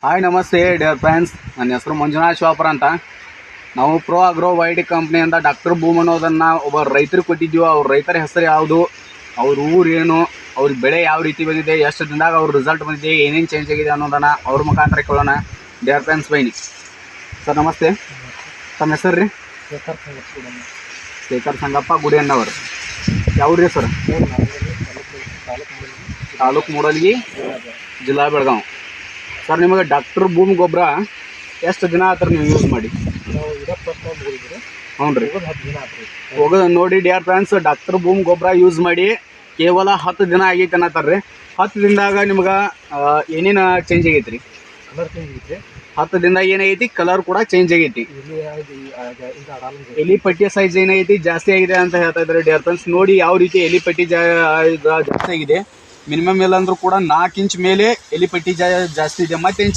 Hi ನಮಸ್ತೆ dear friends, ನನ್ನ ಹೆಸರು ಮಂಜುನಾಥ್ ಶಿವಾಪುರ ಅಂತ. ನಾವು ಪ್ರೋ ಅಗ್ರೋ ವೈಟಿ ಕಂಪ್ನಿಯಿಂದ ಡಾಕ್ಟರ್ ಬೂಮ್ ಅನ್ನೋದನ್ನು ಒಬ್ಬ ರೈತರಿಗೆ ಕೊಟ್ಟಿದ್ದೀವಿ. ಅವ್ರ ರೈತರ ಹೆಸರು ಯಾವುದು, ಅವ್ರ ಊರು ಏನು, ಅವ್ರ ಬೆಳೆ ಯಾವ ರೀತಿ ಬಂದಿದೆ, ಎಷ್ಟು ದಿನದಾಗ ಅವ್ರ ರಿಸಲ್ಟ್ ಬಂದಿದೆ, ಏನೇನು ಚೇಂಜ್ ಆಗಿದೆ ಅನ್ನೋದನ್ನು ಅವ್ರ ಮುಖಾಂತರ ಕೇಳೋಣ. ಡಿಯರ್ ಫ್ರೆಂಡ್ಸ್, ಬೈನಿ ಸರ್, ನಮಸ್ತೆ. ತಮ್ಮ ಹೆಸರು ರೀ? ಶೇಖರ್ ಸಂಗಪ್ಪ ಗುಡಿಯಣ್ಣವರು. ಯಾವ ರೀ ಸರ್? ತಾಲೂಕು ಮೂಡಲ್ಗಿ, ಜಿಲ್ಲಾ ಬೆಳಗಾವಿ. ಸರ್, ನಿಮಗೆ ಡಾಕ್ಟರ್ ಬೂಮ್ ಗೊಬ್ಬರ ಎಷ್ಟು ದಿನ ಆತ್ರಿ ನೀವು ಯೂಸ್ ಮಾಡಿ? ಹ್ಞೂ ರೀ, ಹೋಗೋದು ನೋಡಿ ಡಿಯರ್ ಫ್ರೆಂಡ್ಸ್, ಡಾಕ್ಟರ್ ಬೂಮ್ ಗೊಬ್ಬರ ಯೂಸ್ ಮಾಡಿ ಕೇವಲ 10 ದಿನ ಆಗೈತೆ ಅನ್ನತ್ತಾರ ರೀ. 10 ದಿನದಾಗ ನಿಮ್ಗೆ ಏನೇನು ಚೇಂಜ್ ಆಗೈತೆ ರೀ? 10 ದಿನದಾಗ ಏನಾಗೈತಿ, ಕಲರ್ ಕೂಡ ಚೇಂಜ್ ಆಗೈತಿ. ಎಲಿ ಪಟ್ಟಿ ಸೈಜ್ ಏನಾಗೈತಿ ಜಾಸ್ತಿ ಆಗಿದೆ ಅಂತ ಹೇಳ್ತಾ ಇದ್ದಾರೆ ಡಿಯರ್ ಫ್ರೆಂಡ್ಸ್. ನೋಡಿ ಯಾವ ರೀತಿ ಎಲಿ ಪಟ್ಟಿ ಜಾಸ್ತಿ ಆಗಿದೆ. ಮಿನಿಮಮ್ ಇಲ್ಲ ಅಂದ್ರೂ ಕೂಡ 4 ಇಂಚ್ ಮೇಲೆ ಎಲಿ ಪಟ್ಟಿ ಜಾಸ್ತಿ ಇದೆ. ಮತ್ತೇನು